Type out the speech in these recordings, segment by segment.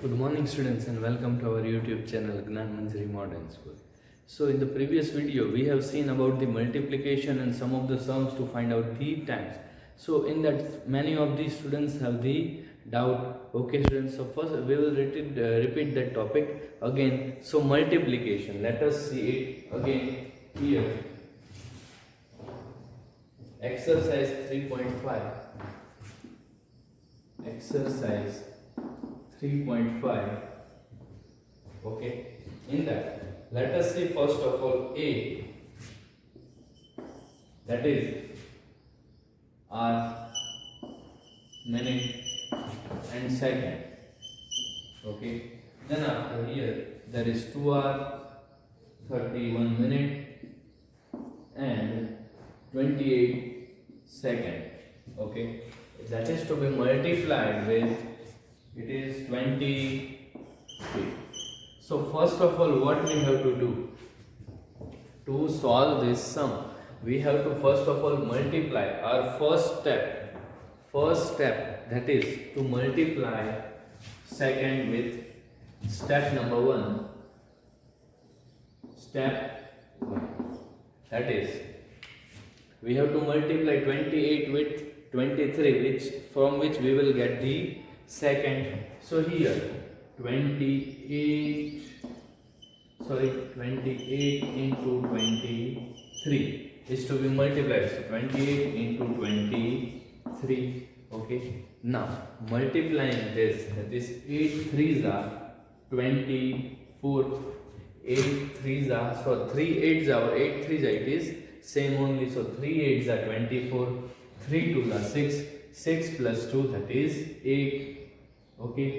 Good morning students and welcome to our YouTube channel Gnan Manjari Modern School. So in the previous video we have seen about the multiplication and some of the sums to find out the times. So in that many of the students have the doubt. Okay students, so first we will repeat that topic again. So multiplication, let us see it again here. Exercise 3.5. Exercise 3.5. Okay, in that let us see first of all A, that is hour, minute and second. Okay, then after here there is 2 hour, 31 minute and 28 second. Okay, that is to be multiplied with, it is 23. So first of all, what we have to do to solve this sum? We have to first of all multiply our first step. That is to multiply second with step number 1. Step 1. That is, we have to multiply 28 with 23, from which we will get the second. So here 28 into 23 is to be multiplied. So 28 into 23. Okay, now multiplying this, that is 8 3s are 24, 8 3s are, so 3 8s are, 8 3s are, it is same only. So 3 8s are 24, 3 2s are 6, 6 plus 2, that is 8. Okay,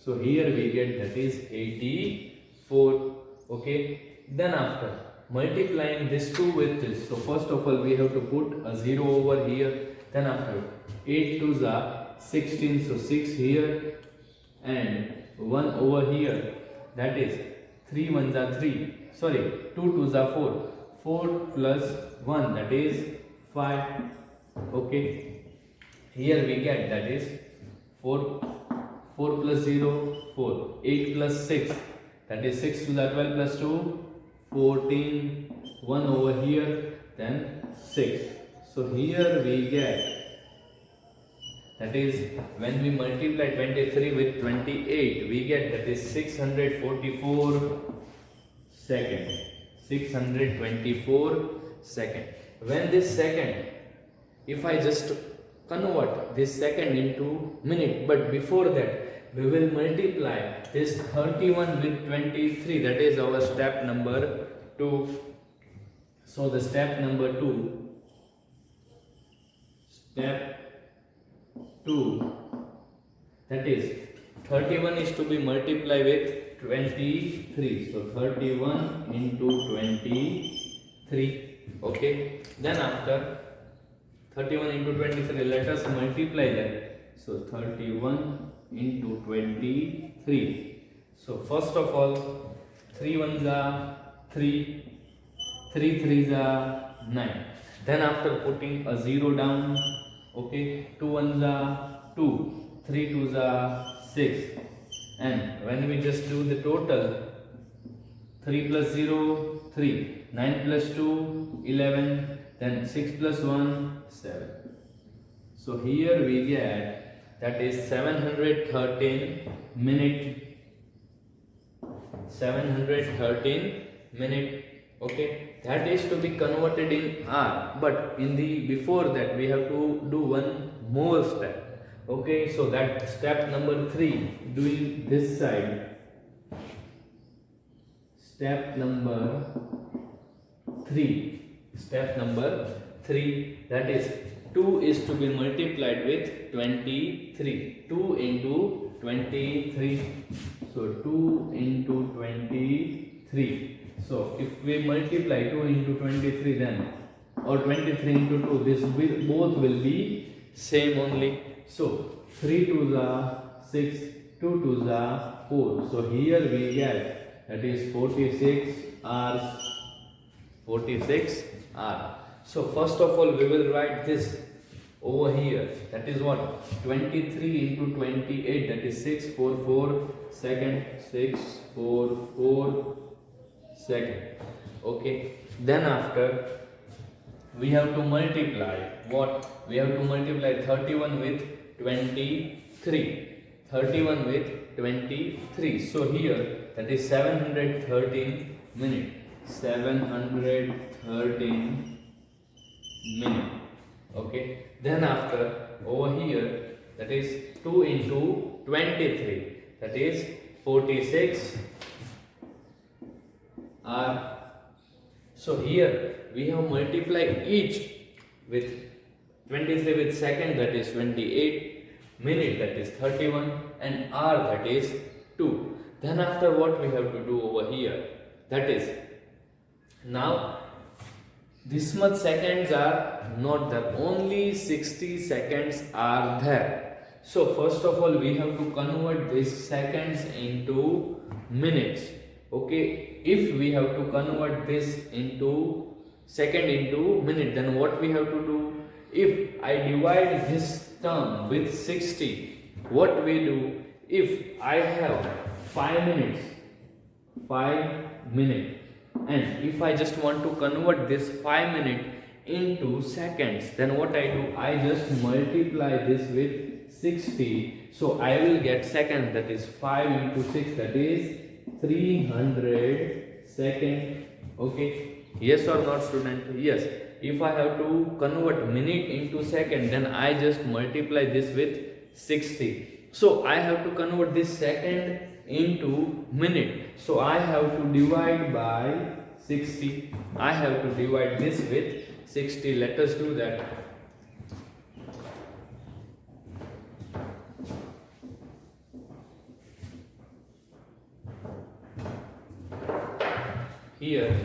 so here we get, that is 84. Okay, then after multiplying this 2 with this, so first of all we have to put a 0 over here. Then after 8 2s are 16, so 6 here and 1 over here, that is 3 1s are 3, sorry 2 2s are 4, 4 plus 1, that is 5. Okay, here we get, that is 4 plus 0, 4, 8 plus 6, that is 6 to the 12 plus 2, 14, 1 over here, then 6. So here we get, that is when we multiply 23 with 28, we get, that is 644 second. 624 second. When this second, if I just convert this second into minute, but before that we will multiply this 31 with 23, that is our step number 2. So the step number 2, that is 31 is to be multiplied with 23, so 31 into 23. Okay, then after 31 into 23, let us multiply that. So 31 into 23. So first of all, 3 1s are 3, 3 3s are 9. Then after putting a 0 down, okay, 2 1s are 2, 3 2s are 6. And when we just do the total, 3 plus 0, 3, 9 plus 2, 11, then 6 plus 1, 7. So here we get, that is 713 minute. 713 minute. Okay, that is to be converted in hour. But in the before that we have to do one more step. Okay, so that step number 3, doing this side. Step number 3, that is 2 is to be multiplied with 23. 2 into 23. So 2 into 23. So if we multiply 2 into 23, then, or 23 into 2, this both will be same only. So 3 2s are 6, 2 2s are 4. So here we get, that is 46 hours. 46 hours. So first of all we will write this over here, that is what, 23 into 28, that is 644 second, 644 second. Okay, then after we have to multiply what? We have to multiply 31 with 23. 31 with 23. So here that is 713 minute. 713 minute. Okay. Then after over here that is 2 into 23. That is 46 hour. So here we have multiplied each with 23 with second, that is 28, minute, that is 31, and hour, that is 2. Then after what we have to do over here, that is, now this much seconds are not there, only 60 seconds are there. So first of all we have to convert these seconds into minutes. Okay, if we have to convert this into second into minute, then what we have to do? If I divide this term with 60, what we do? If I have 5 minutes, and if I just want to convert this 5 minute into seconds, then what I do? I just multiply this with 60. So I will get seconds, that is 5 into 6, that is 300 second. Okay, yes or not, student? Yes. If I have to convert minute into second, then I just multiply this with 60. So I have to convert this second into minute. So I have to divide by 60. I have to divide this with 60. Let us do that. Here,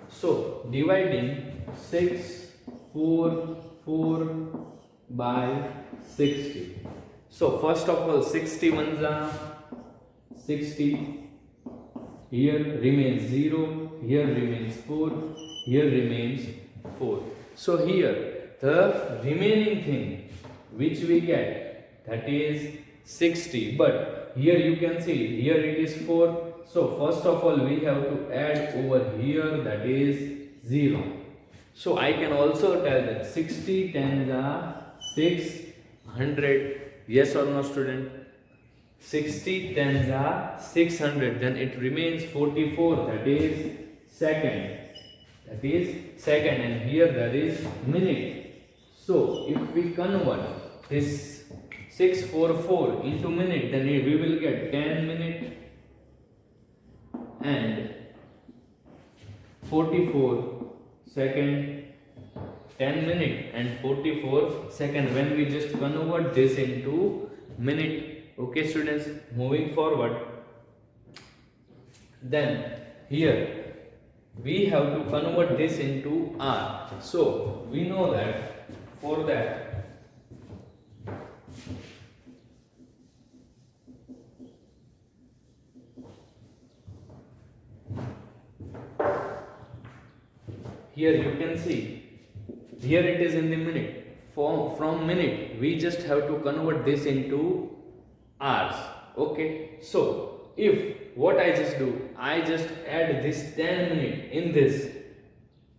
so dividing 644 by 60. So first of all, 60 ones are 60. Here remains 0. Here remains 4. Here remains 4. So here the remaining thing which we get, that is 60. But here you can see, here it is 4. So first of all we have to add over here, that is 0. So I can also tell that 60 tens are 600. Yes or no, student? 60 tens are 600. Then it remains 44. That is second. That is second. And here there is minute. So if we convert this 644 into minute, then we will get 10 minute and 44 second, 10 minute and 44 second, when we just convert this into minute. Okay, students, moving forward, then here we have to convert this into hour. So we know that for that here you can see, here it is in the minute. From minute we just have to convert this into hours. Okay, so if what I just do, I just add this 10 minute in this.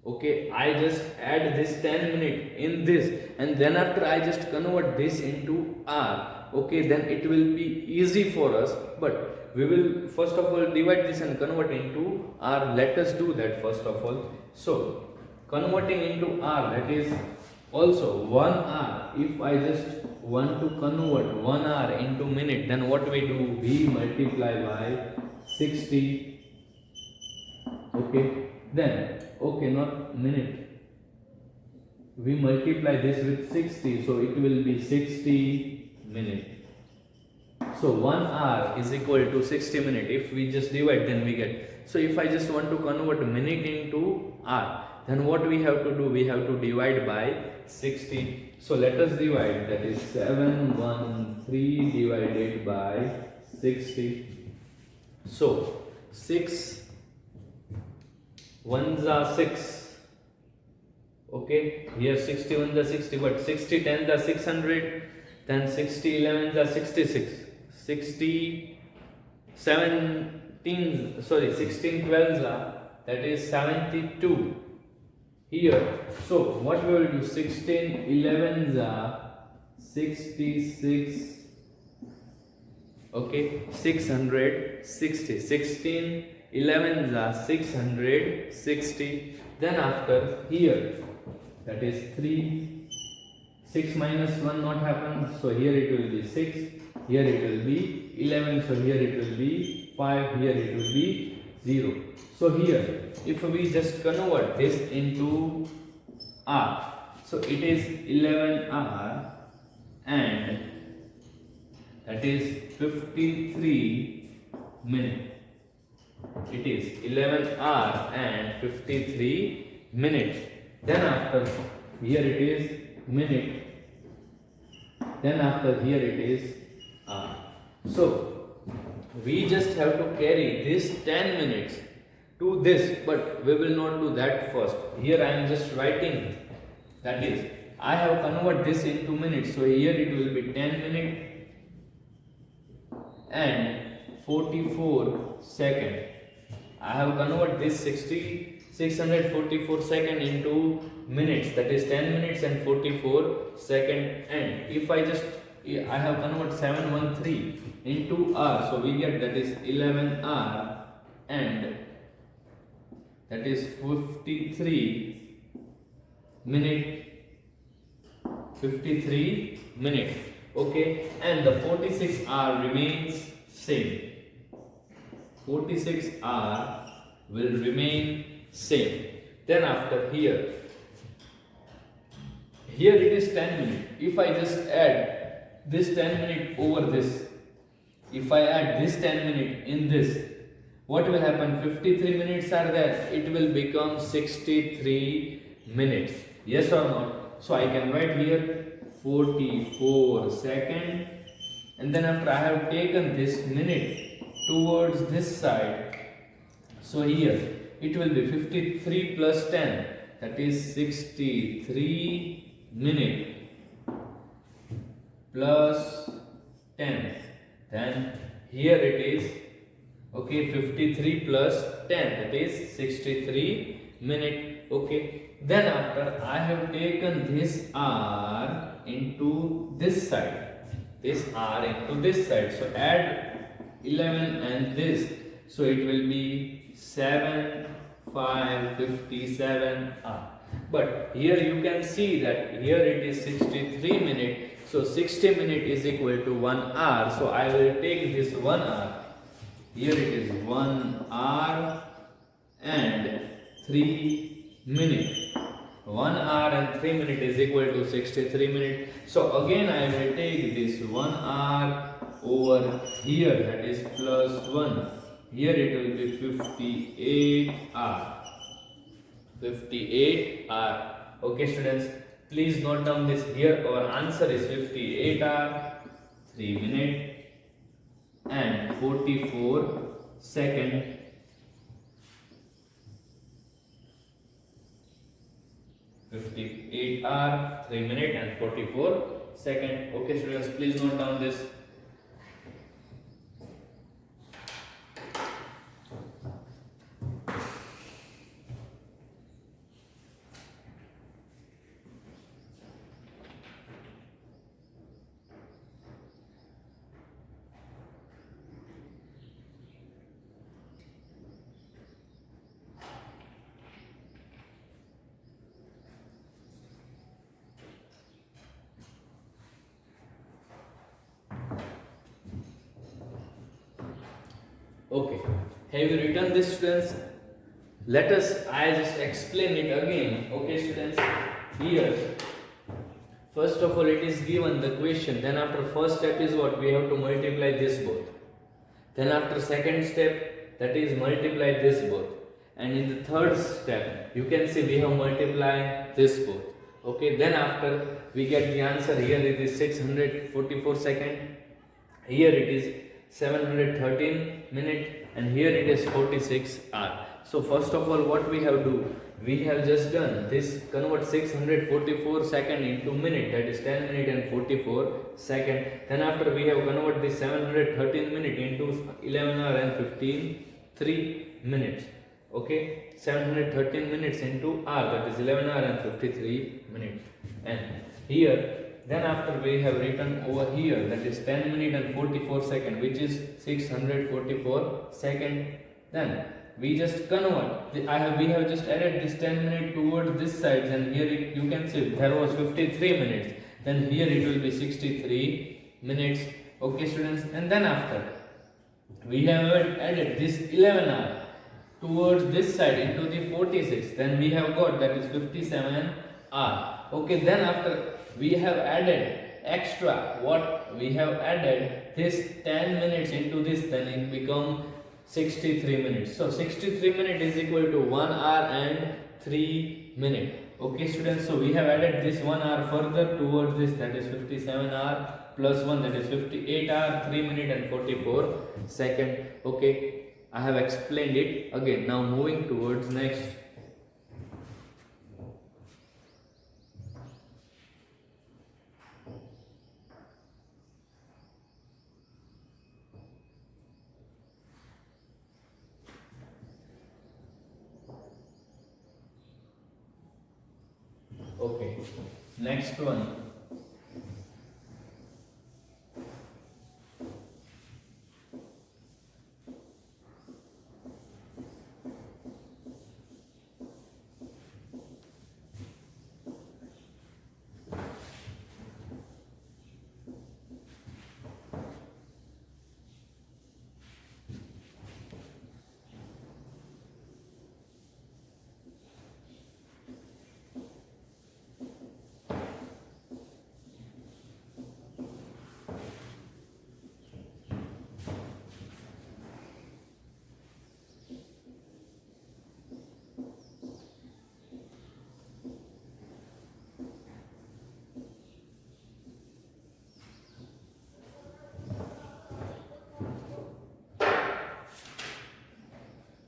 Okay, I just add this 10 minute in this, and then after I just convert this into hour. Okay, then it will be easy for us, but we will first of all divide this and convert into hour. Let us do that first of all. So converting into hour, that is also 1 hour. If I just want to convert 1 hour into minute, then what we do? We multiply by 60. Okay, then okay, not minute, we multiply this with 60, so it will be 60 minute. So 1 hour is equal to 60 minute. If we just divide, then we get. So if I just want to convert minute into hour, then what we have to do? We have to divide by 60. So let us divide, that is 713 divided by 60. So 6 ones are 6, Okay, here 61 the 60, but 60 10 the 600, then 60 11 the 66, 60 17, sorry, 16 12 that is 72 here. So what we will do, 16 11 66, okay, 660, 16 11 660, then after here, that is 3, 6 minus 1 not happen, so here it will be 6, here it will be 11, so here it will be 5, here it will be 0. So here, if we just convert this into R, so it is 11R and that is 53 minutes. It is 11 hour and 53 minutes. Then after here it is minute. Then after here it is hour. So we just have to carry this 10 minutes to this, but we will not do that first. Here I am just writing, that is, I have converted this into minutes. So here it will be 10 minutes and 44 second. I have converted this 644 second into minutes, that is 10 minutes and 44 second, and if I have converted 713 into hour, so we get that is 11 hour and that is 53 minute, 53 minutes. Okay, and the 46 hour remains same. 46 hour will remain same. Then after here it is 10 minutes. If I just add this 10 minute over this, if I add this 10 minute in this, what will happen? 53 minutes are there, it will become 63 minutes. Yes or not? So I can write here 44 second, and then after I have taken this minute towards this side, so here it will be 53 plus 10, that is 63 minute plus 10, then here it is, okay, 53 plus 10, that is 63 minute. Okay, then after I have taken this R into this side, this R into this side, so add 11 and this, so it will be 7 5 57 R. But here you can see that here it is 63 minutes, so 60 minutes is equal to 1 hour, so I will take this 1 hour, here it is 1 hour and 3 minutes. 1 hour and 3 minutes is equal to 63 minutes. So again I will take this 1 hour over here, that is plus 1. Here it will be 58 hour. 58 hour. Okay students, please note down this. Here our answer is 58 hour, 3 minutes and 44 second. 58 hour, 3 minutes and 44 second. Okay students, please note down this. Okay, have you written this students? I just explain it again. Okay students, here first of all it is given the question, then after first step is what? We have to multiply this both. Then after second step, that is multiply this both. And in the third step, you can see we have multiplied this both. Okay, then after we get the answer, here it is 644 second, here it is 713 minute, and here it is 46 hour. So first of all what we have to do, we have just done this, convert 644 second into minute, that is 10 minute and 44 second. Then after we have convert this 713 minute into 11 hour and 3 minutes. Okay, 713 minutes into hour, that is 11 hour and 53 minutes. And here, then after we have written over here, that is 10 minute and 44 second, which is 644 second. Then we just convert. We have just added this 10 minute towards this side, and here you can see there was 53 minutes. Then here it will be 63 minutes. Okay, students. And then after we have added this 11 hour towards this side into the 46. Then we have got that is 57 hour. Okay. Then after we have added extra, what we have added this 10 minutes into this, then it become 63 minutes. So 63 minutes is equal to 1 hour and 3 minutes. Okay, students. So we have added this 1 hour further towards this, that is 57 hour plus 1, that is 58 hour, 3 minutes and 44 second. Okay, I have explained it again. Now moving towards next. Okay, next one.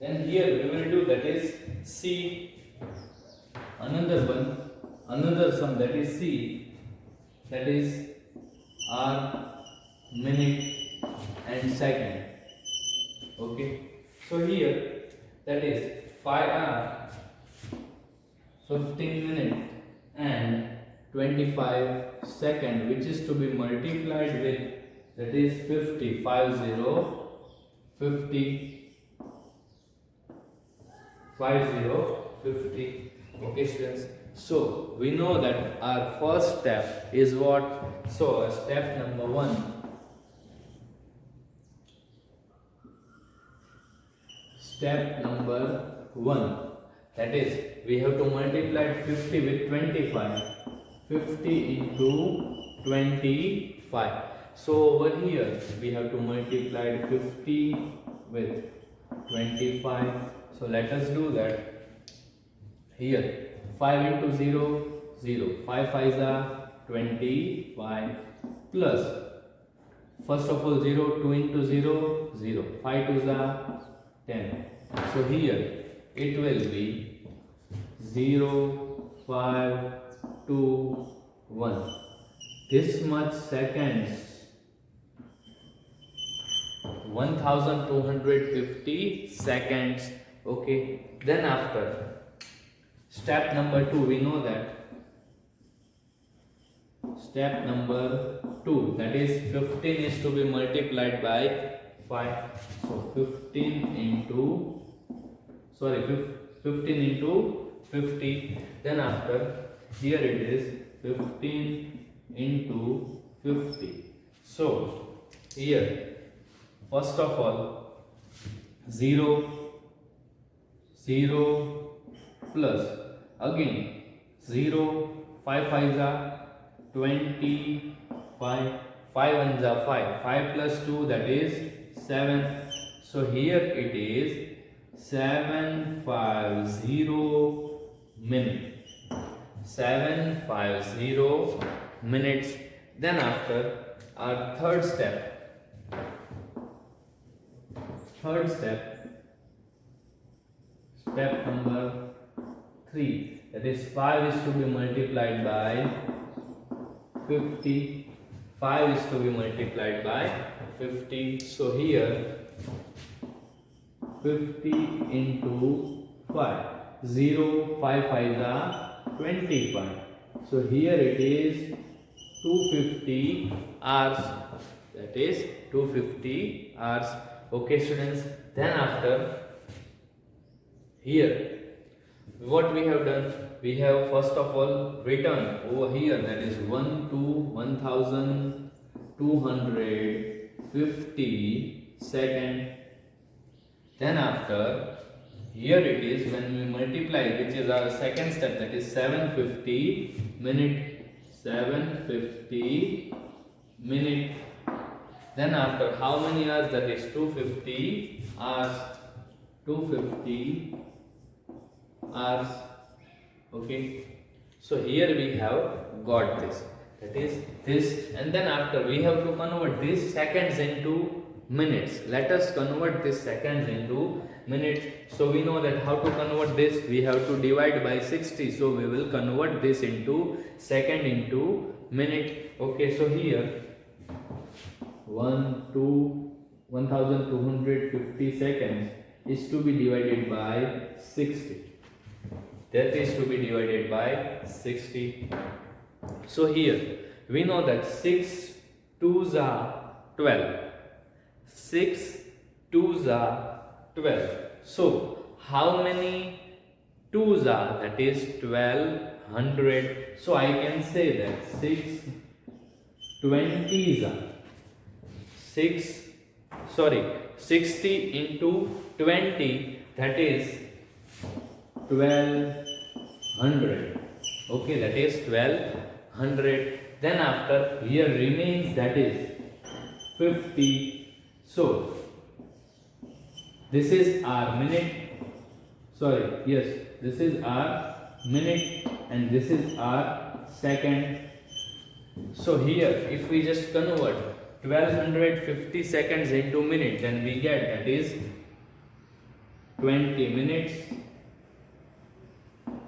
Then here we will do, that is C, another one, another sum, that is C, that is R, minute and second. Okay, so here that is 5 hour, 15 minute and 25 second, which is to be multiplied with, that is 50, 50. 50. Okay, students. So we know that our first step is what? So step number 1. Step number 1. That is, we have to multiply 50 with 25. 50 into 25. So over here we have to multiply 50 with 25. So let us do that. Here 5 into 0, 0. 5 5s are 25 plus, first of all 0, 2 into 0, 0. 5 2s are 10. So here it will be 0, 5, 2, 1. This much seconds, 1250 seconds. Okay, then after step number 2, we know that step number 2, that is 15 is to be multiplied by 5. So 15 into 50. Then after here it is 15 into 50. So here first of all 0 plus again 0, 5 5s are 25, 5 1s are 5, 5 plus 2, that is 7. So here it is 750 minutes. 750 minutes. Then after our third step, step number 3. That is 5 is to be multiplied by 50. 5 is to be multiplied by 50. So here 50 into 5. 0, 5 5s are 25. So here it is 250 hours. That is 250 hours. Okay, students. Then after here, what we have done? We have first of all written over here, that is 1 to 1250 second. Then after here it is when we multiply, which is our second step, that is 750 minute. 750 minute. Then after how many hours? That is 250 hours. 250 hours. Okay. So here we have got this. That is this, and then after we have to convert these seconds into minutes. Let us convert this seconds into minutes. So we know that how to convert this. We have to divide by 60. So we will convert this into second into minute. Okay. So here 1250 seconds is to be divided by 60. That is to be divided by 60. So here we know that 6 2s are 12. 6 2s are 12. So how many 2s are? That is 1200. So I can say that 6 20s are 60 into 20, that is 1200. Okay, that is 1200. Then after here remains, that is 50. So this is our minute. This is our minute and this is our second. So here if we just convert 1250 seconds into minute, then we get that is 20 minutes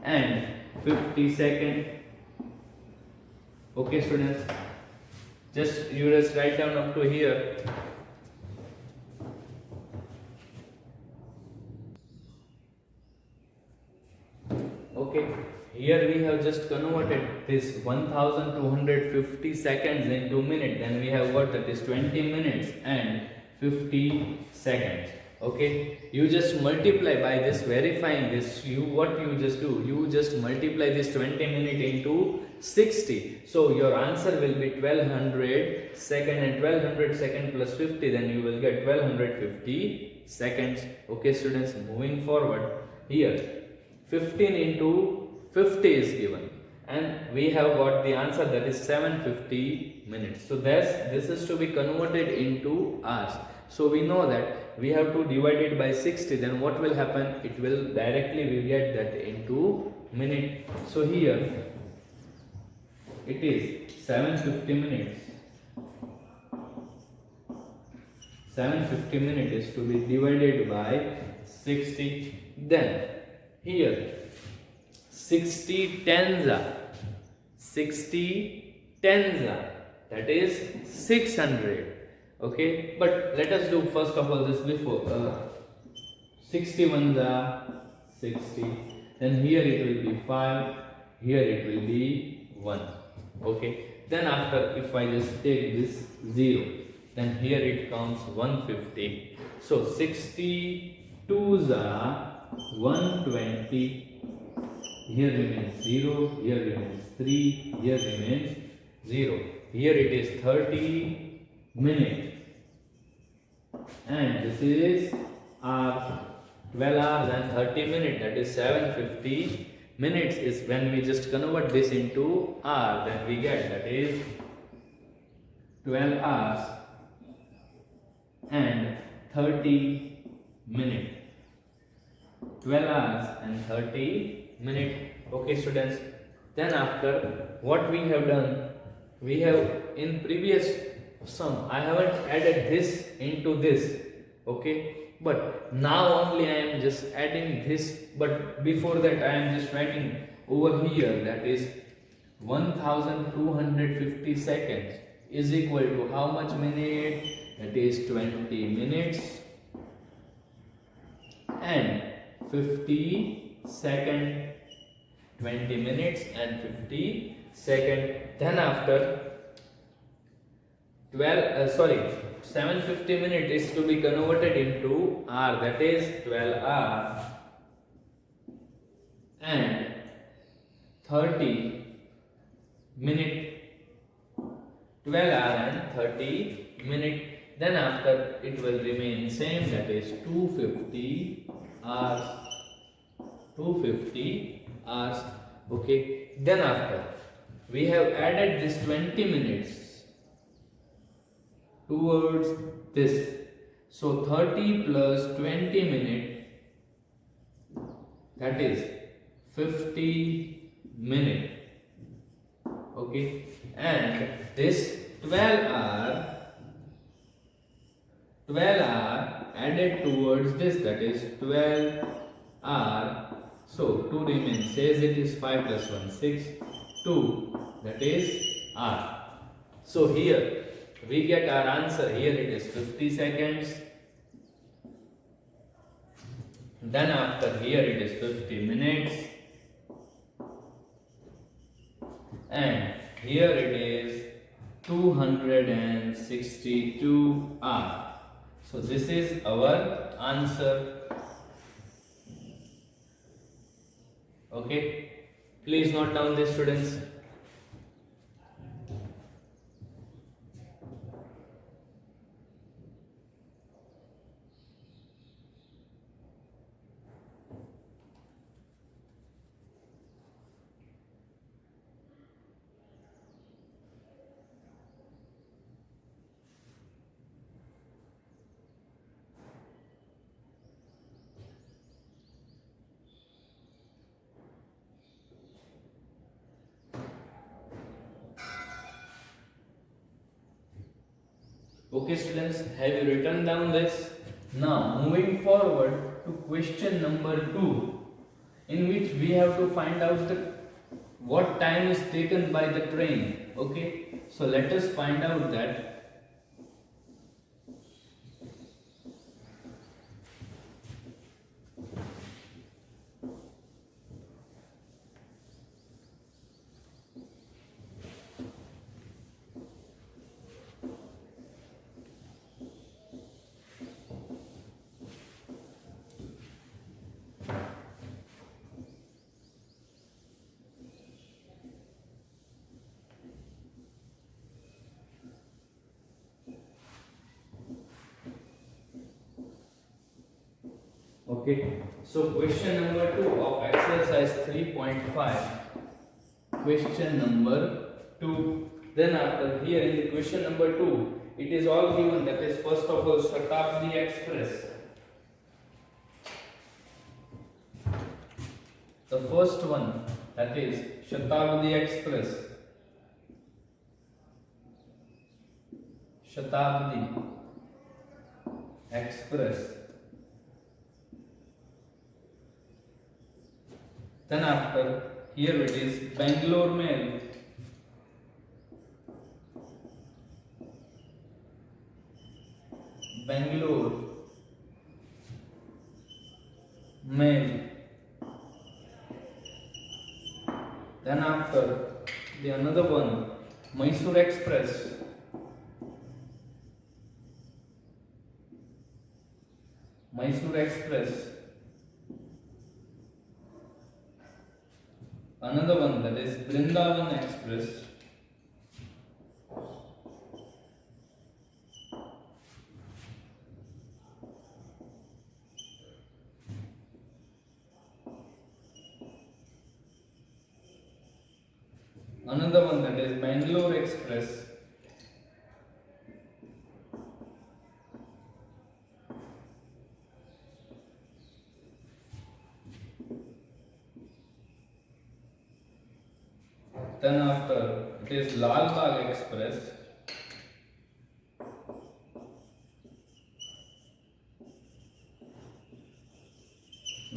and 50 seconds. Okay, students, you just write down up to here. Okay, here we have just converted this 1250 seconds into minute, then we have got that is 20 minutes and 50 seconds. Okay, you just multiply by this, verifying this. What you just do, you just multiply this 20 minute into 60. So your answer will be 1200 second, and 1200 second plus 50, then you will get 1250 seconds. Okay, students, moving forward, here 15 into 50 is given and we have got the answer, that is 750 minutes. So this is to be converted into hours. So we know that we have to divide it by 60. Then what will happen? It will directly, we get that into minute. So here it is 750 minutes. 750 minutes is to be divided by 60. Then here 60 tens are, that is 600. Okay, but let us do first of all this before. 60 ones are 60. Then here it will be 5. Here it will be 1. Okay. Then after, if I just take this 0, then here it comes 150. So 62s are 120. Here remains 0. Here remains 3. Here remains 0. Here it is 30 minutes. And this is our 12 hours and 30 minutes, that is 750 minutes is when we just convert this into hour, then we get that is 12 hours and 30 minutes. 12 hours and 30 minutes. Okay, students. Then after, what we have done, we have in previous sum, I haven't added this into this. Okay, but now only I am just adding this, but before that I am just writing over here, that is 1250 seconds is equal to how much minute? That is 20 minutes and 50 second. 20 minutes and 50 second. Then after 750 minutes is to be converted into hour, that is 12 hour and 30 minute, 12 hour and 30 minute. Then after it will remain same, that is 250 hours, 250 hours. Okay, then after we have added this 20 minutes towards this, so 30 plus 20 minute, that is 50 minute. Okay, and this 12 hour added towards this, that is 12 hour. So 2 remains, says it is 5 plus 1, 6, 2, that is hour. So here we get our answer. Here it is 50 seconds. Then after here it is 50 minutes. And here it is 262 hours. So this is our answer. Okay, please note down this, students. Okay, students, have you written down this? Now, moving forward to question number 2, in which we have to find out what time is taken by the train. Okay, so let us find out that. Okay, so question number 2 of exercise 3.5. Question number 2. Then after here in the question number 2, it is all given, that is first of all Shatabdi Express. The first one, that is Shatabdi Express. Shatabdi Express. Then after here it is Bangalore Mail. Bangalore Mail. Then after the another one, Mysore Express. Mysore Express. Another one, that is Brindavan Express. Another one, that is Bangalore Express. Then after it is Lal Bagh Express.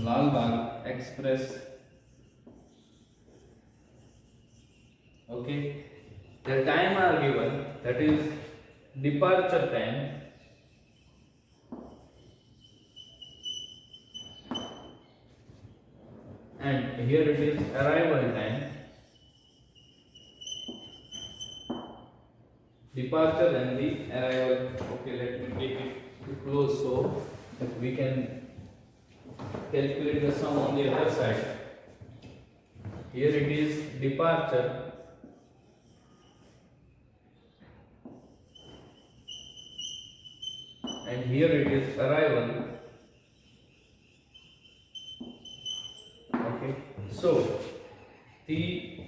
Lal Bagh Express. Okay, the time are given, that is departure time and here it is arrival time. Departure and the arrival. Okay, let me take it to close so that we can calculate the sum on the other side. Here it is departure and here it is arrival. Okay, so the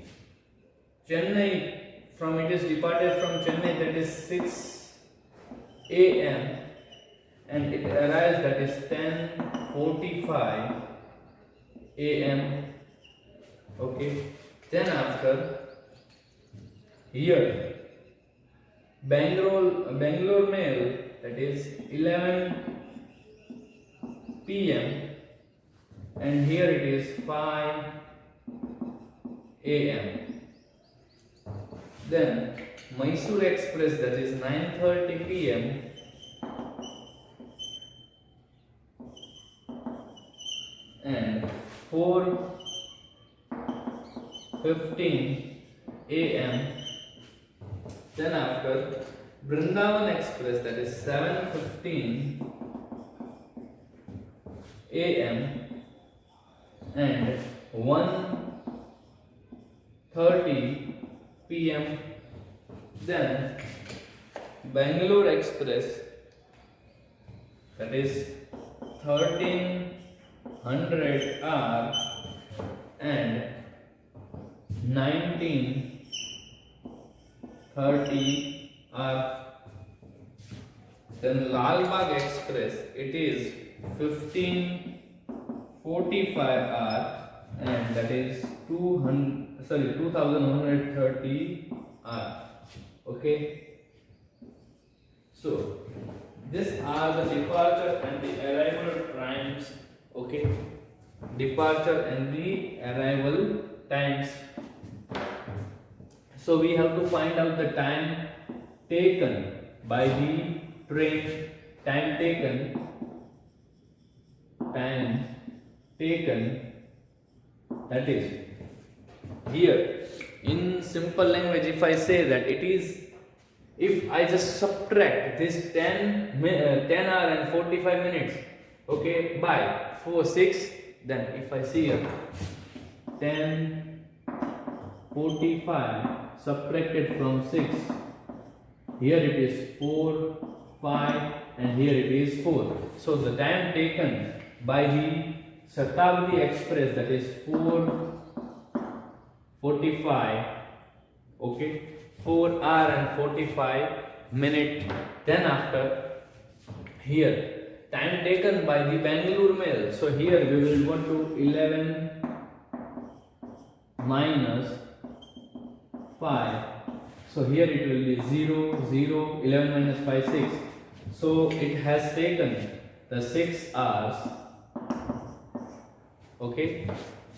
Chennai, from it is departed from Chennai, that is 6 a.m. and it arrives, that is 10:45 a.m. Okay, then after here Bangalore mail, that is 11 p.m. and here it is 5 a.m. Then Mysore Express, that is 9:30 p.m. and 4:15 a.m. Then after Vrindavan Express, that is 7:15 a.m. and 1:30 p.m. Then Bangalore Express, that is 1300 hour and 19:30 hour. Then Lal Bagh Express, it is 15:45 hour and that is 2130 hour. Okay, so these are the departure and the arrival times. Okay, departure and the arrival times. So we have to find out the time taken by the train, time taken, that is here in simple language. If I say that it is, if I just subtract this 10 hour and 45 minutes, okay, by 6, then if I see here 10:45 subtracted from 6, here it is 4, 5 and here it is 4. So the time taken by the Shatabdi Express, that is 4:45, okay, 4 hour and 45 minute. Then after here time taken by the Bangalore mail, so here we will go to 11 minus 5, so here it will be 0, 0, 11 minus 5, 6. So it has taken the 6 hours. Okay,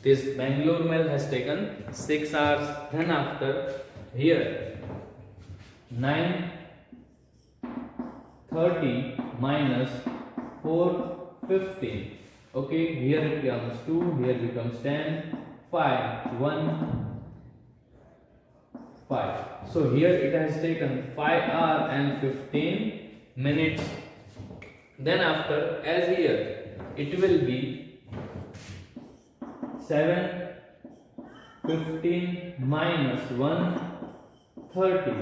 this Bangalore mail has taken 6 hours. Then after here 9:30 minus 4:15. Okay, here it becomes 2, here becomes 10, 5, 1, 5. So here it has taken 5 hours and 15 minutes. Then after, as here it will be 7:15 minus 1:30.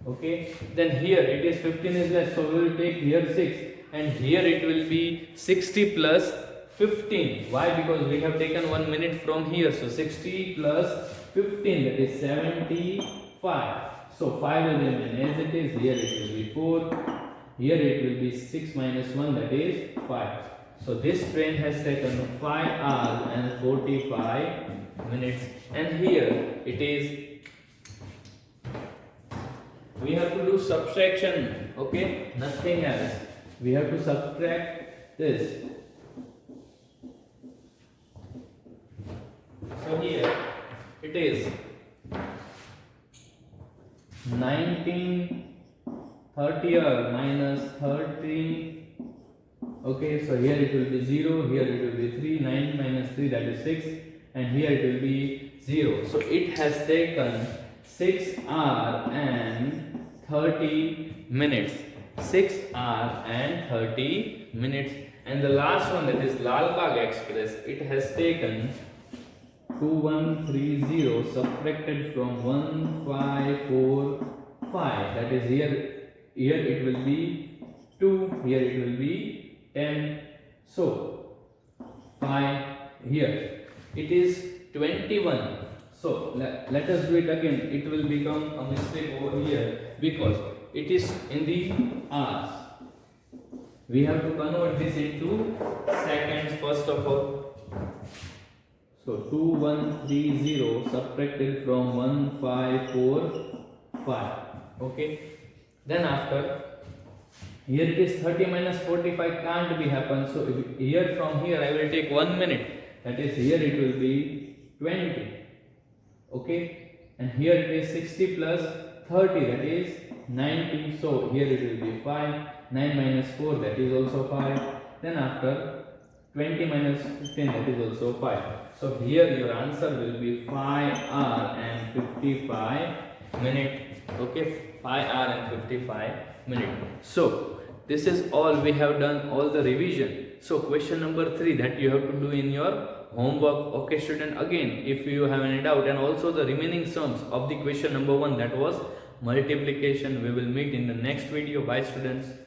Okay, then here it is 15 is less, so we will take here 6 and here it will be 60 plus 15. Why? Because we have taken 1 minute from here, so 60 plus 15, that is 75. So 5 will remain as it is. Here it will be 4, here it will be 6 minus 1, that is 5. So this train has taken 5 hours and 45 minutes, and here it is, we have to do subtraction, okay, nothing else. We have to subtract this So here it is 19 30 minus 13. Okay, so here it will be 0, here it will be 3, 9 minus 3, that is 6, and here it will be 0. So it has taken 6 hours and 30 minutes. 6 hours and 30 minutes. And the last one, that is Lal Bagh Express, it has taken 2130 subtracted from 1545. That is here it will be 2, here it will be 10. So 5 here. It is 21. So let us do it again. It will become a mistake over here because it is in the hours. We have to convert this into seconds first of all. So 2130 subtracted from 1545. Okay. Then after, here it is 30 minus 45 can't be happen. So here from here I will take 1 minute. That is here it will be 20. Okay. And here it is 60 plus 30, that is 90. So here it will be 5. 9 minus 4, that is also 5. Then after 20 minus 15, that is also 5. So here your answer will be 5 hour and 55 minutes. Okay, 5 hour and 55 minutes. So this is all we have done, all the revision. So question number 3 that you have to do in your homework. Okay student, again if you have any doubt, and also the remaining sums of the question number 1, that was multiplication, we will meet in the next video. Bye students.